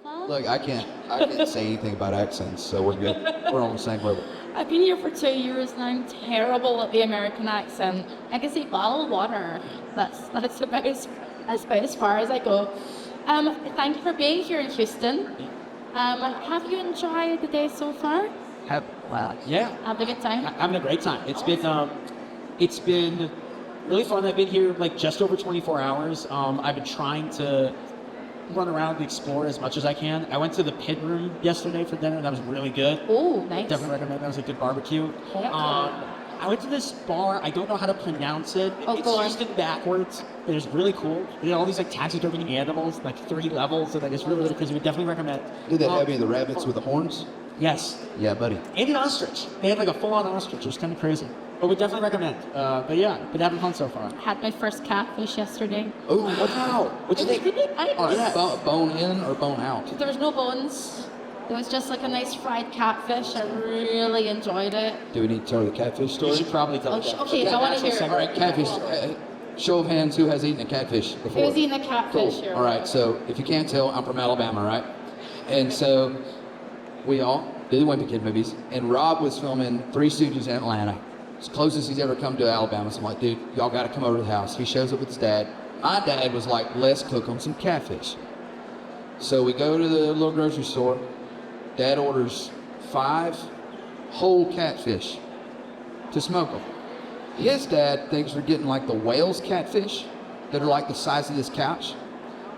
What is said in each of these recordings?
Look, I can't say anything about accents, so we're good. We're on the same level. I've been here for 2 years now. I'm terrible at the American accent. I can say bottle of water. That's about as far as I go. Thank you for being here in Houston. Have you enjoyed the day so far? Yeah. Having a good time? Having a great time. It's been really fun. I've been here like just over 24 hours. I've been trying to run around and explore as much as I can. I went to the pit room yesterday for dinner. That was really good. Oh, nice. Definitely recommend. That was a good barbecue. I went to this bar. I don't know how to pronounce it. It's Houston backwards. It is really cool. They had all these like taxidermy animals, like 3 levels, and it's really crazy. We definitely recommend. Did they have any of the rabbits with the horns? Yes. Yeah, buddy. And an ostrich. They had like a full-on ostrich. It was kind of crazy. But we definitely recommend. But yeah, been having fun so far. Had my first catfish yesterday. Oh, wow. What do you think? Bone in or bone out? There was no bones. It was just like a nice fried catfish. I really enjoyed it. Do we need to tell the catfish story? You should probably tell us. Okay, I want to hear it. All right, catfish. Show of hands, who has eaten a catfish before? Who's eaten a catfish here? All right, so if you can't tell, I'm from Alabama, right? And so we all did the Wimpy Kid movies, and Rob was filming Three Stooges in Atlanta. It's the closest he's ever come to Alabama. So I'm like, dude, y'all got to come over to the house. He shows up with his dad. My dad was like, let's cook on some catfish. So we go to the little grocery store. Dad orders 5 whole catfish to smoke them. His dad thinks we're getting like the Wales catfish that are like the size of this couch.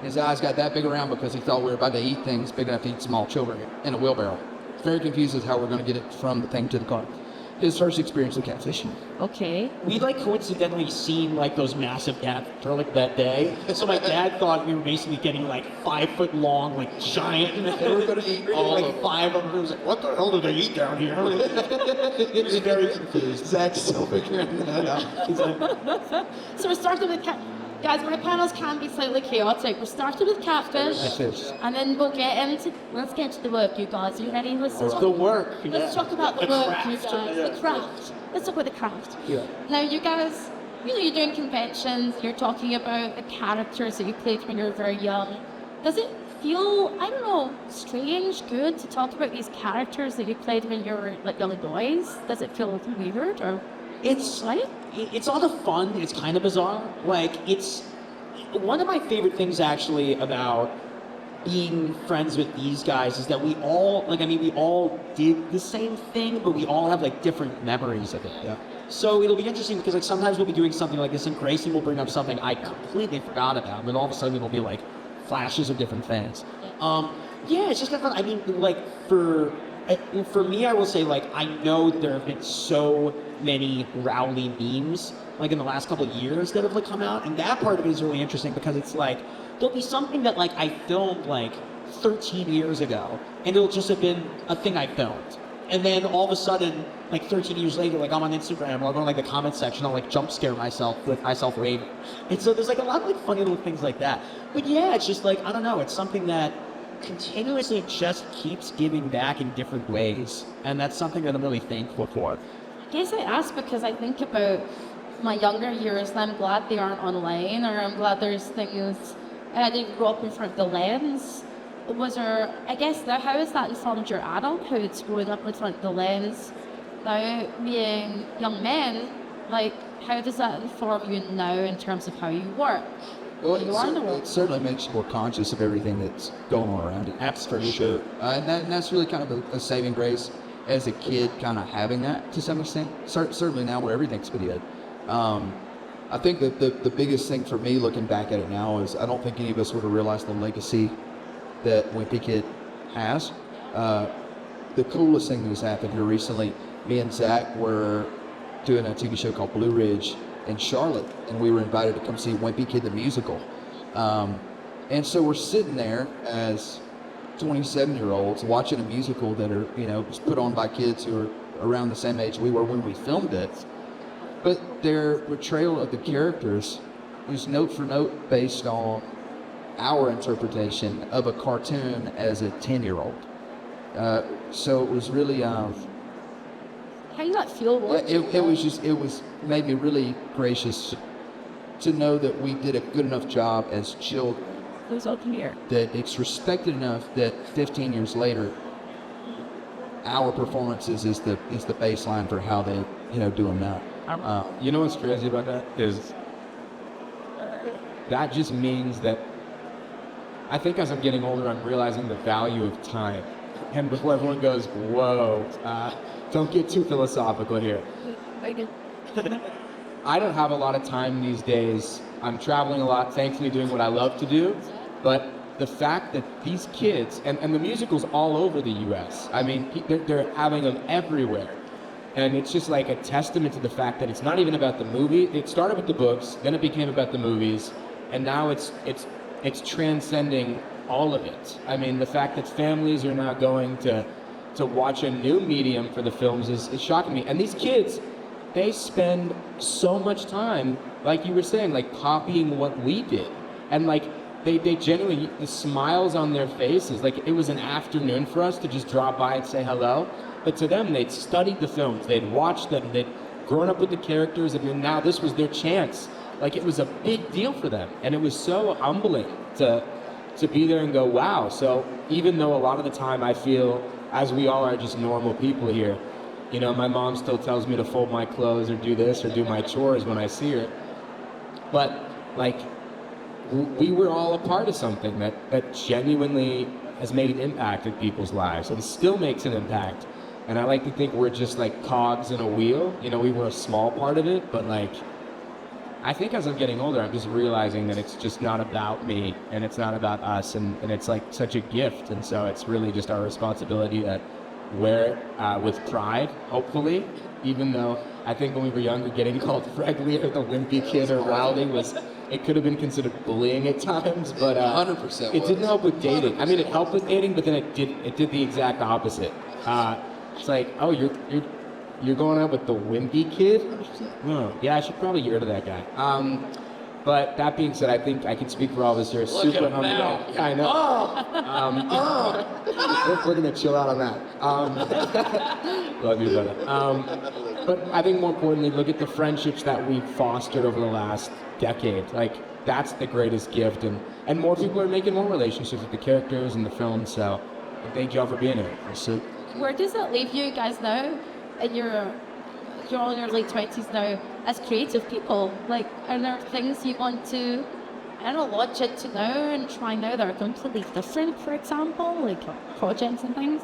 His eyes got that big around because he thought we were about to eat things big enough to eat small children in a wheelbarrow. Very confused as how we're going to get it from the thing to the car. His first experience with catfishing. Okay. We like coincidentally seen like those massive catfish like that day. So my dad thought we were basically getting like 5 foot long, like giant. They were going to eat all like of them. 5 of them. He was like, what the hell do they eat down here? He was very confused. Zach's still figuring that out. He's like, So we're starting with guys, my panels can be slightly chaotic. We're starting with catfish, and then let's get to the work, you guys. Are you ready? Let's talk about the work, you guys. The craft. Let's talk about the craft. Yeah. Now, you guys, you're doing conventions. You're talking about the characters that you played when you were very young. Does it feel, I don't know, strange, good to talk about these characters that you played when you were like young boys? Does it feel weird or? It's a lot of fun. It's kind of bizarre. Like, it's one of my favorite things actually about being friends with these guys is that we all did the same thing, but we all have like different memories of it. Yeah. So it'll be interesting because like sometimes we'll be doing something like this and Grayson will bring up something I completely forgot about, and then all of a sudden it'll be like flashes of different things. Yeah, it's just kind of fun. I mean, like for me, I will say like I know there have been so many Rowley memes like in the last couple of years that have like come out, and that part of it is really interesting because it's like there'll be something that like I filmed like 13 years ago and it'll just have been a thing I filmed, and then all of a sudden like 13 years later, like I'm on Instagram or I'll go in like the comment section, I'll like jump scare myself with myself waving, and so there's like a lot of like funny little things like that. But yeah, it's just like I don't know, it's something that continuously just keeps giving back in different ways, and that's something that I'm really thankful for. I guess I ask because I think about my younger years and I'm glad they aren't online, or I'm glad there's things I didn't grow up in front of the lens. Was there, I guess, how has that informed your adulthood, growing up in front of the lens? Now, being young men, like, how does that inform you now in terms of how you work? Well, it certainly makes you more conscious of everything that's going on around you. Absolutely. For sure. And that's really kind of a saving grace as a kid, kind of having that to some extent. Certainly now where everything's videoed. I think that the biggest thing for me looking back at it now is I don't think any of us would have realized the legacy that Wimpy Kid has. The coolest thing that has happened here recently, me and Zach were doing a TV show called Blue Ridge in Charlotte, and we were invited to come see Wimpy Kid the musical. And so we're sitting there as 27-year-olds watching a musical that was put on by kids who are around the same age we were when we filmed it. But their portrayal of the characters was note for note based on our interpretation of a cartoon as a 10-year-old. So it was really... How do you not feel what? It made me really gracious to know that we did a good enough job as children Who's up here? that it's respected enough that 15 years later, our performances is the baseline for how they do them now. You know what's crazy about that is that just means that I think as I'm getting older, I'm realizing the value of time. And before everyone goes, whoa, don't get too philosophical here. I don't have a lot of time these days. I'm traveling a lot, thankfully doing what I love to do. But the fact that these kids, and the musicals all over the U.S., I mean, they're having them everywhere. And it's just like a testament to the fact that it's not even about the movie. It started with the books, then it became about the movies, and now it's transcending all of it. I mean, the fact that families are now going to watch a new medium for the films is shocking me. And these kids, they spend so much time, like you were saying, like copying what we did. And like, they genuinely, the smiles on their faces, like it was an afternoon for us to just drop by and say hello. But to them, they'd studied the films, they'd watched them, they'd grown up with the characters, and now this was their chance. Like, it was a big deal for them. And it was so humbling to be there and go, wow. So even though a lot of the time I feel, as we all are just normal people here, my mom still tells me to fold my clothes or do this or do my chores when I see her. But, like, we were all a part of something that genuinely has made an impact in people's lives and still makes an impact. And I like to think we're just like cogs in a wheel. We were a small part of it, but like, I think as I'm getting older, I'm just realizing that it's just not about me and it's not about us, and it's like such a gift. And so it's really just our responsibility to wear it with pride, hopefully, even though I think when we were younger, getting called Fregley or the Wimpy Kid or Rowley it could have been considered bullying at times, but 100% it didn't help with dating. I mean, it helped with dating, but then it did the exact opposite. It's like, oh, you're going out with the Wimpy Kid? Oh, yeah, I should probably get rid of that guy. But that being said, I think I can speak for all of us here. Super humble. Yeah, I know. We're gonna chill out on that. Love you, brother. But I think more importantly, look at the friendships that we've fostered over the last decade. Like, that's the greatest gift, and more people are making more relationships with the characters and the films. So, thank you all for being here. So, Where does that leave you guys now? You're all in your late 20s now, as creative people. Like, are there things you want to, launch into now and try now that are completely different, for example, like projects and things?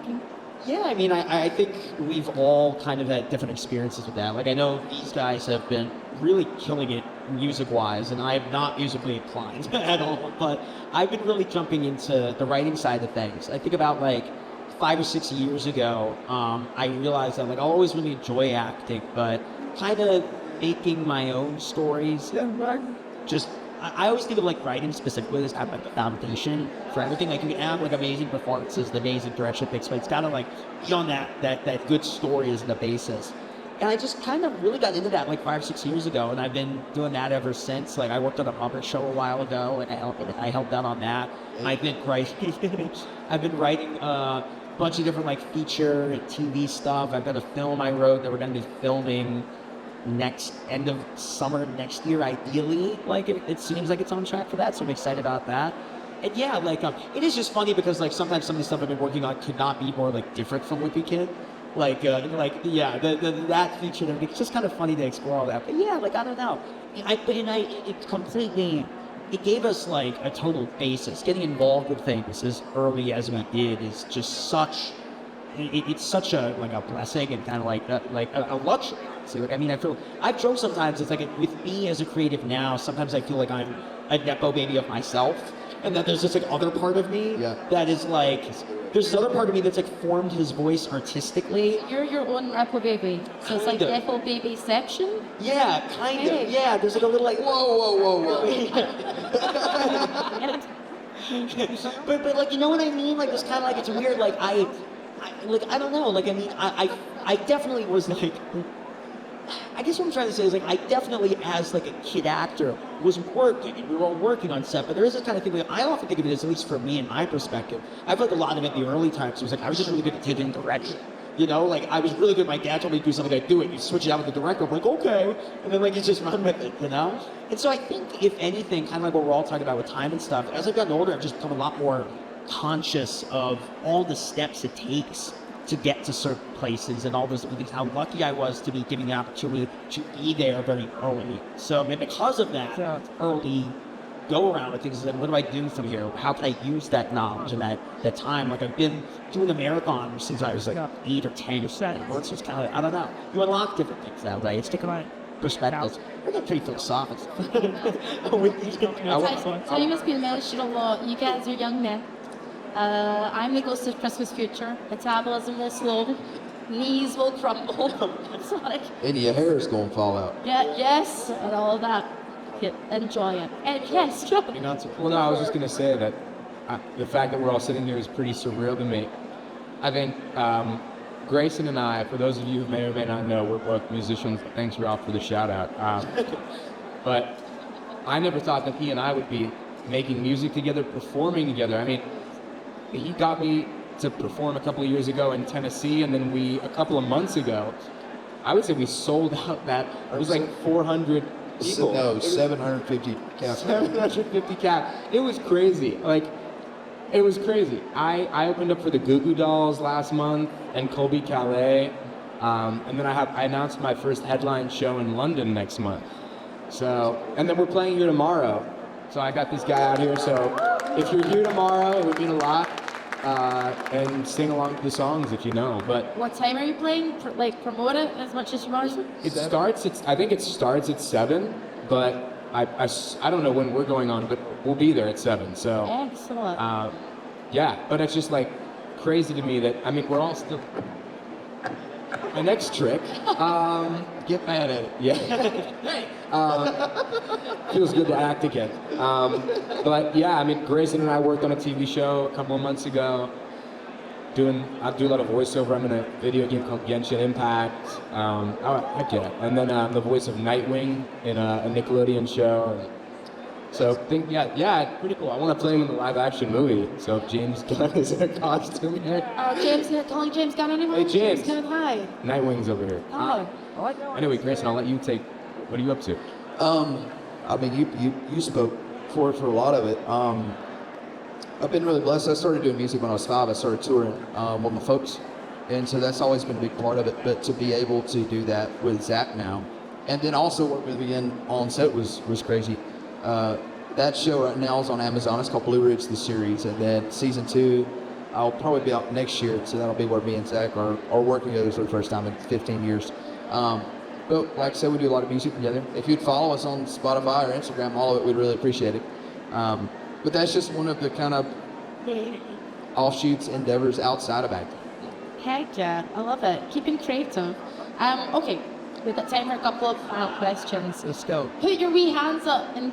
Yeah, I mean, I think we've all kind of had different experiences with that. Like, I know these guys have been really killing it music-wise, and I am not musically inclined at all, but I've been really jumping into the writing side of things. I think about, like, 5 or 6 years ago, I realized that, like, I always really enjoy acting, but kind of making my own stories. I always think of, like, writing specifically as kind of like the foundation for everything. Like, you can have, like, amazing performances, the amazing direction things, but it's kind of like, on that good story is the basis. And I just kind of really got into that, like, 5 or 6 years ago, and I've been doing that ever since. Like, I worked on a Muppet show a while ago, and I helped out on that. I've been writing a bunch of different, like, feature and TV stuff. I've got a film I wrote that we're going to be filming end of summer next year, ideally. Like, it seems like it's on track for that, so I'm excited about that. And yeah, like, it is just funny because, like, sometimes some of the stuff I've been working on could not be more, like, different from Wimpy Kid. Yeah, that feature, it's just kind of funny to explore all that. But yeah, like, I don't know. It gave us, like, a total basis. Getting involved with things as early as we did is just it's such a blessing and kind of like a luxury. So, like, I mean, I've joked sometimes, it's like, with me as a creative now, sometimes I feel like I'm a nepo baby of myself, and that there's this, like, other part of me that is, like, there's this other part of me that's, like, formed his voice artistically. You're your own nepo baby, so it's like nepo babyception? Yeah, kind of. Yeah, there's, like, a little, like, whoa. but like, you know what I mean? Like, it's kind of like, it's weird. Like, I don't know. Like, I mean, I definitely was, like, I guess what I'm trying to say is, like, I definitely, as, like, a kid actor, was working, and we were all working on set, but there is this kind of thing, like, I often think of it as, at least for me, in my perspective, I feel like a lot of it in the early times was, like, I was just really good at taking direction. You know, like I was really good. My dad told me to do something, I'd do it. You switch it out with the director, I'm like, okay. And then like you just run with it, you know? And so I think if anything, kind of like what we're all talking about with time and stuff, as I've gotten older, I've just become a lot more conscious of all the steps it takes to get to certain places and all those things, how lucky I was to be given the opportunity to be there very early. So and because of that early go around with things, like, what do I do from here? How can I use that knowledge and that time? Like I've been doing the marathon since I was like 8 or 10 or 7. Well, it's just kind of, I don't know. You unlock different things that way. It's different perspectives. I got pretty philosophical. So you must be mentioned a lot. You guys are young men. I'm the ghost of Christmas future. Metabolism will slow. Knees will crumble. It's like, And your hair is going to fall out. yeah, yes, and all of that. Yeah, enjoy it. And yes, sure. Well, no, I was just going to say that the fact that we're all sitting here is pretty surreal to me. I think Grayson and I, for those of you who may or may not know, we're both musicians. Thanks, Ralph, for the shout-out. But I never thought that he and I would be making music together, performing together. I mean, he got me to perform a couple of years ago in Tennessee, and then a couple of months ago, I would say we sold out that. It was like 400 people. No, 750 cap. 750 cap. It was crazy. Like, it was crazy. I opened up for the Goo Goo Dolls last month and Colby Calais, and then I announced my first headline show in London next month. So, and then we're playing here tomorrow. So I got this guy out here. So if you're here tomorrow, it would mean a lot. And sing along to the songs if you know. But What time are you playing? Like, promote it as much as you want to? I think it starts at 7, but I don't know when we're going on, but we'll be there at 7. So Excellent. yeah, but it's just like crazy to me that, I mean, we're all still. My next trick, Get mad at it. yeah. Feels good to act again. But yeah, I mean, Grayson and I worked on a TV show a couple of months ago. I do a lot of voiceover. I'm in a video game called Genshin Impact. Heck yeah. And then the voice of Nightwing in a Nickelodeon show. So yeah, pretty cool. I want to play him in the live action movie. So if James Gunn is in a costume here. James, calling James Gunn anyone? Hey, James. Gunn, hi. Nightwing's over here. Oh. Anyway, Grayson, I'll let you take. What are you up to? I mean, you spoke for a lot of it. I've been really blessed. I started doing music when I was 5. I started touring with my folks, and so that's always been a big part of it. But to be able to do that with Zach now, and then also work with him again on set was crazy. That show right now is on Amazon. It's called Blue Ridge, the series, and then season 2, I'll probably be out next year. So that'll be where me and Zach are working together for the first time in 15 years. But like I said, we do a lot of music together. If you'd follow us on Spotify or Instagram, all of it, we'd really appreciate it. But that's just one of the kind of offshoots, endeavors outside of acting. Heck yeah, I love it. Keeping creative. Okay, we've got time for a couple of questions. Let's go. Put your wee hands up and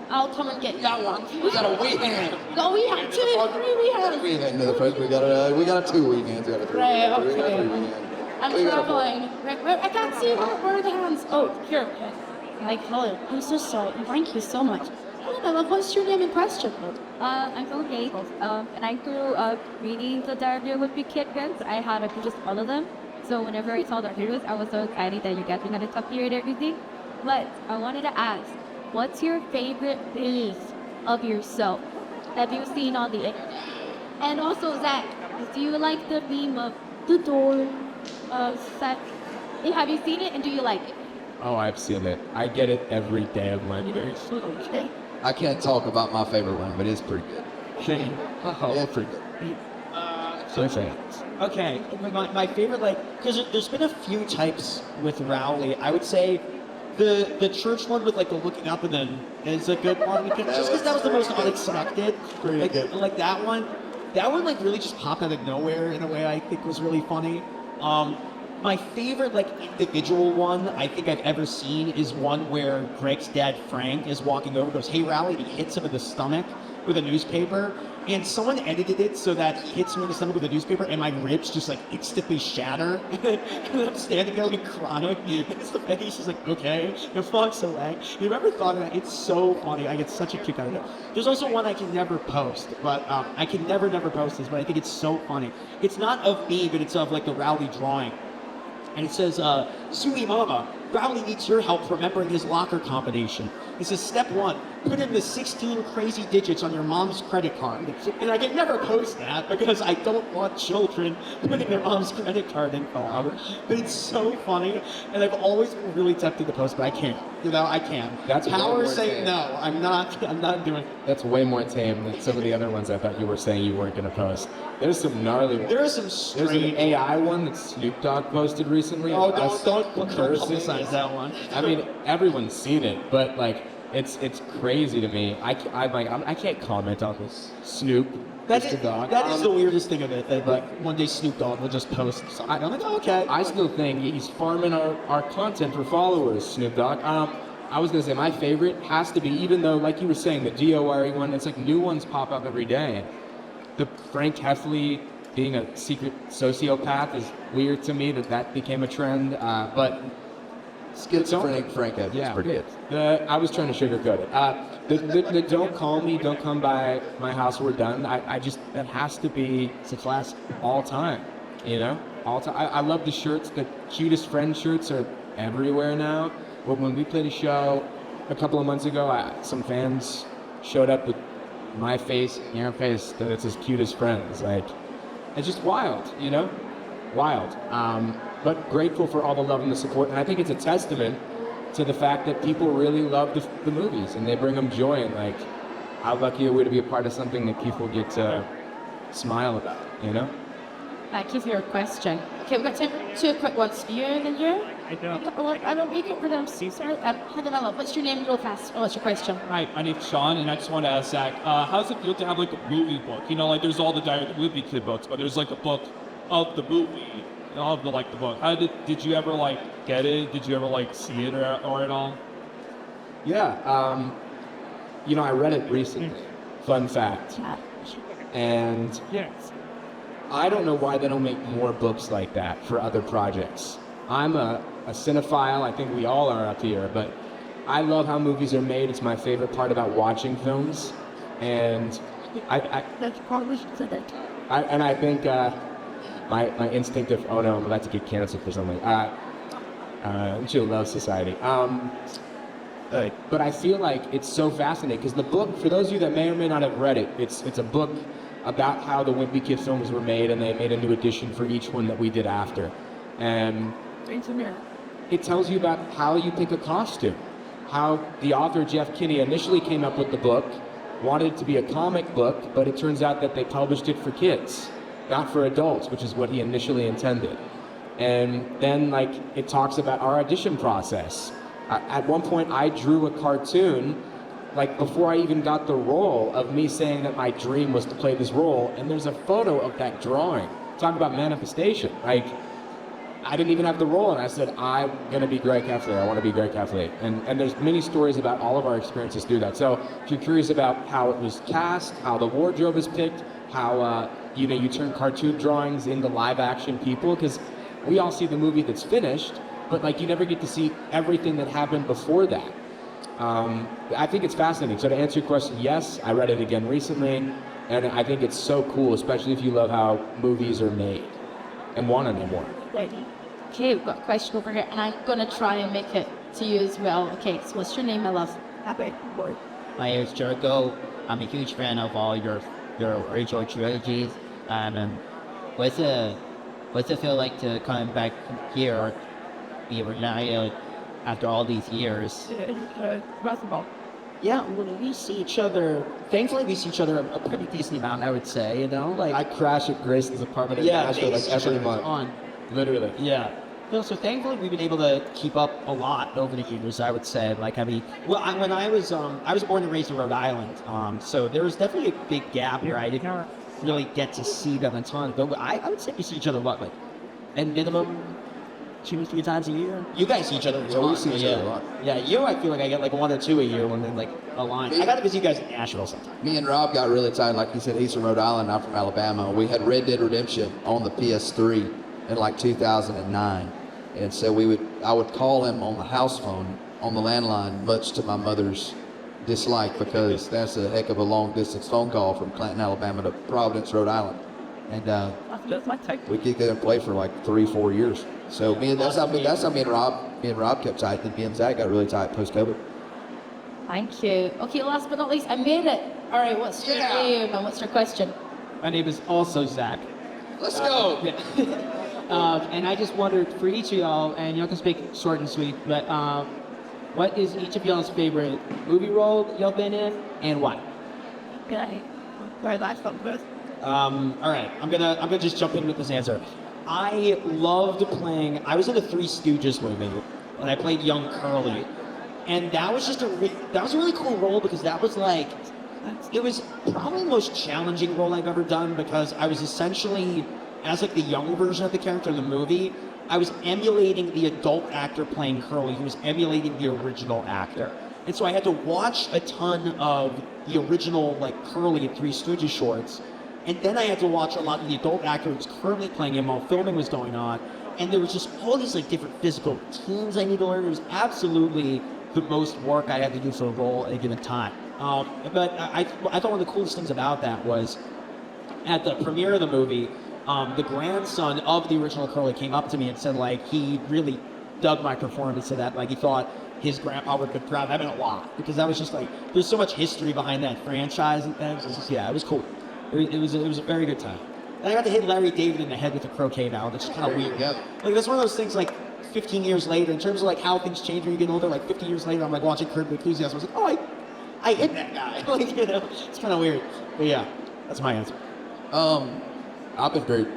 I'll come and get you. Got one. We got a wee hand. Got a wee hand, 2, 3 wee hands. Wee hand to the first. We got a 2 wee hands. We got a 3. Right, We got a 3 okay. wee hands. I'm We got a traveling. Where, I can't see where are the hands. Oh, here. Like, hello. I'm so sorry. Thank you so much. Hello, what's your name in question? I'm from Kate, and I grew up reading the Diary of Wimpy Kid books. I had just one of them. So whenever I saw the heroes, I was so excited that you guys were gonna talk here and everything. But I wanted to ask, what's your favorite piece of yourself have you seen on the internet? And also, Zach, do you like the meme of the door set? Have you seen it, and do you like it? Oh, I've seen it. I get it every day of my days. Okay. I can't talk about my favorite one, but it's pretty good. Yeah, it's pretty good. So say. Okay, my favorite, like, because there's been a few types with Rowley. I would say the church one with like the looking up and then is a good one just because that was the most unexpected. Like that one like really just popped out of nowhere in a way I think was really funny. My favorite like individual one I think I've ever seen is one where Greg's dad Frank is walking over, goes, "Hey Rowley," and he hits him in the stomach, with a newspaper, and someone edited it so that he hits me in the stomach with a newspaper, and my ribs just like instantly shatter. And I'm standing there like crying. It's the Becky, she's like, okay, it walks away. You ever thought of that? It's so funny. I get such a kick out of it. There's also one I can never post, but I can never post this, but I think it's so funny. It's not of me, but it's of like the Rowley drawing. And it says, Sui Mama, Rowley needs your help remembering his locker combination. It says, step 1, put in the 16 crazy digits on your mom's credit card. And I can never post that because I don't want children putting their mom's credit card info out. But it's so funny. And I've always been really tempted to post, but I can't. You know, I can't. That's Power saying no. I'm not doing it. That's way more tame than some of the other ones I thought you were saying you weren't going to post. There's some gnarly ones. There are some There's strange... an AI one that Snoop Dogg posted recently. Oh, don't curse publicize that one. I mean, everyone's seen it, but like, it's crazy to me. I can't comment on this. Snoop, Mr. Dogg. That is the weirdest thing of it. That like one day Snoop Dogg will just post something. I'm like, oh, okay. I still think he's farming our content for followers, Snoop Dogg. I was gonna say my favorite has to be, even though like you were saying, the DORE one, it's like new ones pop up every day. The Frank Heffley being a secret sociopath is weird to me that became a trend, but Schizophrenic Frank Evans. yeah, Pretty good. I was trying to sugarcoat it. The don't call me, don't come by my house, we're done. I just, that has to be, it's a classic all time, you know? All time. I love the shirts, the cutest friend shirts are everywhere now. But when we played a show a couple of months ago, some fans showed up with my face, your face, that it's his cutest friends. Like, it's just wild, you know? Wild. But grateful for all the love and the support. And I think it's a testament to the fact that people really love the movies and they bring them joy. And like, how lucky are we to be a part of something that people get to smile about, you know? Thank you for your question. Okay, we've got time for 2 quick ones for you, and then you. I don't make it for them, Caesar. What's your name real fast? What's your question? Hi, my name's Sean, and I just want to ask Zach, how does it feel to have like a movie book? You know, like there's all the Wimpy Kid books, but there's like a book of the movie, of the like the book. How did you ever like get it? Did you ever like see it or at all? Yeah, you know, I read it recently. Fun fact. And Yes. I don't know why they don't make more books like that for other projects. I'm a cinephile, I think we all are up here, but I love how movies are made. It's my favorite part about watching films. And I think my instinct of, oh no, I'm about to get canceled for something. She'll love society. But I feel like it's so fascinating because the book, for those of you that may or may not have read it, it's a book about how the Wimpy Kid films were made, and they made a new edition for each one that we did after. And it tells you about how you pick a costume, how the author Jeff Kinney initially came up with the book, wanted it to be a comic book, but it turns out that they published it for kids, not for adults, which is what he initially intended. And then like it talks about our audition process. At one point I drew a cartoon like before I even got the role, of me saying that my dream was to play this role, and there's a photo of that drawing. Talk about manifestation. Like, I didn't even have the role, and I said, I'm gonna be Greg Heffley, I wanna be Greg Heffley. And there's many stories about all of our experiences through that. So if you're curious about how it was cast, how the wardrobe is picked, how you turn cartoon drawings into live action people, because we all see the movie that's finished, but like you never get to see everything that happened before that. I think it's fascinating. So to answer your question, yes, I read it again recently, and I think it's so cool, especially if you love how movies are made and want to know more. Okay, we've got a question over here, and I'm going to try and make it to you as well. Okay, so what's your name, my love? My name is Jericho. I'm a huge fan of all your original trilogies. What's it feel like to come back here or be reunited after all these years? Yeah, when we see each other, thankfully we see each other a pretty decent amount, I would say, you know? Like, I crash at Grayson's apartment in yeah, Nashville like every month. on. Literally. Yeah. No, so thankfully we've been able to keep up a lot over the years, I would say. Like, I mean, well, when I was born and raised in Rhode Island, so there was definitely a big gap where I didn't really get to see them a ton. But I would say we see each other, what, like, at minimum 2 or 3 times a year. You guys see each other a Yeah, we lot, see each yeah. other a lot. Yeah, you, I feel like I get like 1 or 2 a year when then like a line. I gotta visit you guys in Nashville sometime. Me and Rob got really tight. Like he said, he's from Rhode Island, I'm from Alabama. We had Red Dead Redemption on the PS3 in like 2009. And so I would call him on the house phone, on the landline, much to my mother's dislike, because that's a heck of a long distance phone call from Clanton, Alabama to Providence, Rhode Island. And we could get and play for like 3-4 years. So that's how me and Rob kept tight. Then me and Zach got really tight post-COVID. Thank you. Okay, last but not least, I made it. All right, what's your name and what's your question? My name is also Zach. Let's go. And I just wondered for each of y'all, and y'all can speak short and sweet, but what is each of y'all's favorite movie role y'all been in, and why? Okay. Sorry, that's not good. All right, I'm gonna just jump in with this answer. I loved playing. I was in a Three Stooges movie, and I played young Curly, and that was just a really cool role because that was like, it was probably the most challenging role I've ever done because I was essentially, as like the young version of the character in the movie, I was emulating the adult actor playing Curly, who was emulating the original actor. And so I had to watch a ton of the original like Curly and Three Stooges shorts. And then I had to watch a lot of the adult actor who was currently playing him while filming was going on. And there was just all these like different physical routines I need to learn. It was absolutely the most work I had to do for a role at a given time. But I thought one of the coolest things about that was at the premiere of the movie, the grandson of the original Curly came up to me and said like he really dug my performance, and that like he thought his grandpa would be proud. That meant a lot because that was just like there's so much history behind that franchise and things. It was just, yeah, it was cool. It was a very good time. And I got to hit Larry David in the head with a croquet mallet. It's just kind of weird. Like that's one of those things like 15 years later, in terms of like how things change when you get older, like 50 years later, I'm like watching Curb Your Enthusiasm. I was like, oh, I hit that guy. Like, you know, it's kind of weird. But yeah, that's my answer. I've been very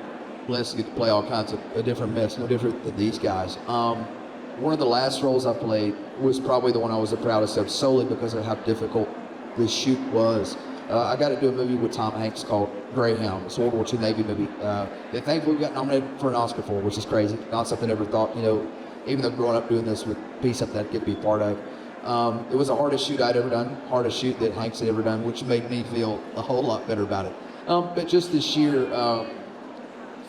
blessed to get to play all kinds of different mess, no different than these guys. One of the last roles I played was probably the one I was the proudest of, solely because of how difficult this shoot was. I got to do a movie with Tom Hanks called Greyhound. It's a World War II Navy movie. That thankfully we got nominated for an Oscar for, which is crazy. Not something I ever thought, even though growing up doing this would be something I'd get to be part of. It was the hardest shoot I'd ever done, hardest shoot that Hanks had ever done, which made me feel a whole lot better about it. But just the sheer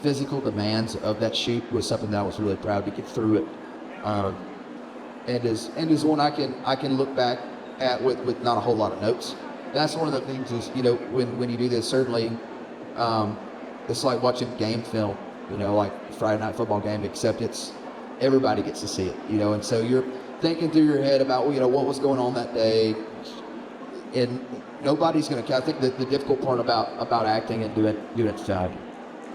physical demands of that shoot was something that I was really proud to get through it. And is one I can look back at with not a whole lot of notes. That's one of the things is, when you do this, certainly it's like watching game film, like Friday Night Football game, except everybody gets to see it, and so you're thinking through your head about, what was going on that day, and nobody's going to, I think that the difficult part about acting and doing stuff,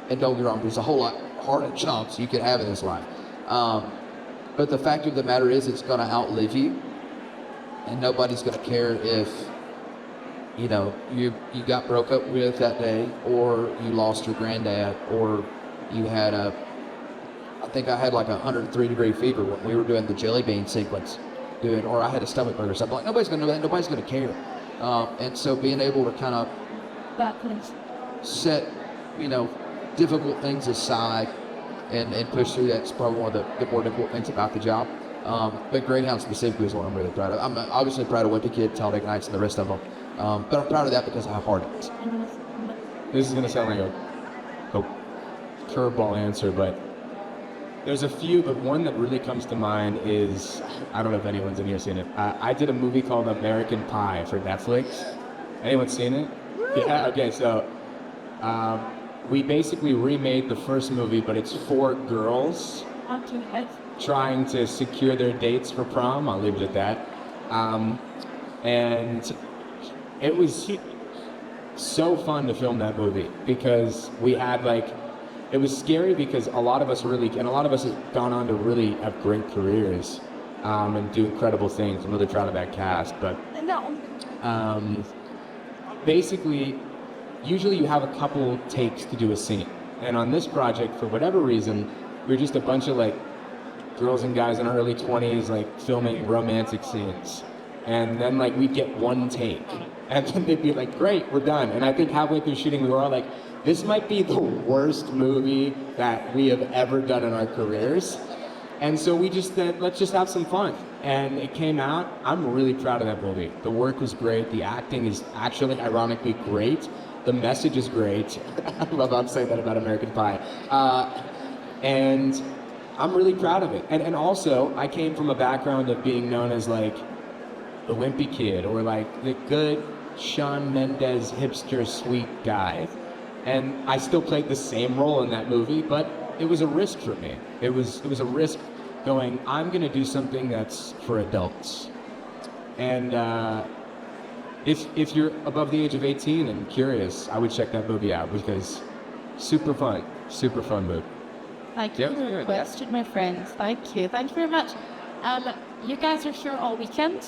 and don't get me wrong, there's a whole lot harder jobs you can have in this life. But the fact of the matter is it's going to outlive you, and nobody's going to care if, you got broke up with that day, or you lost your granddad, or you had I think I had like 103-degree fever when we were doing the jelly bean sequence, or I had a stomach bug or something. Like, nobody's going to know that, nobody's going to care. And so being able to kind of set, difficult things aside and push through, that's probably one of the more difficult things about the job. But Greyhound specifically is what I'm really proud of. I'm obviously proud of Wimpy Kid, Talladega Nights, and the rest of them. But I'm proud of that because of how hard it is. This is going to sound like a curveball answer, but there's a few, but one that really comes to mind is, I don't know if anyone's in here seen it. I did a movie called American Pie for Netflix. Anyone seen it? Yeah, okay, so we basically remade the first movie, but it's 4 girls trying to secure their dates for prom. I'll leave it at that. And it was so fun to film that movie because we had it was scary because a lot of us have gone on to really have great careers and do incredible things. I'm really proud of that cast, but basically, usually you have a couple takes to do a scene. And on this project, for whatever reason, we're just a bunch of girls and guys in our early 20s filming romantic scenes. And then we'd get one take. And then they'd be like, great, we're done. And I think halfway through shooting, we were all like, this might be the worst movie that we have ever done in our careers. And so we just said, let's just have some fun. And it came out. I'm really proud of that movie. The work was great. The acting is actually ironically great. The message is great. I love how I'm saying that about American Pie. And I'm really proud of it. And also, I came from a background of being known as like the Wimpy Kid or like the good Shawn Mendes hipster sweet guy. And I still played the same role in that movie, but it was a risk for me. It was a risk going, I'm gonna do something that's for adults. And if you're above the age of 18 and curious, I would check that movie out because super fun movie. Thank you Yeah. for your question, my friends. Thank you. Thank you very much. You guys are here all weekend.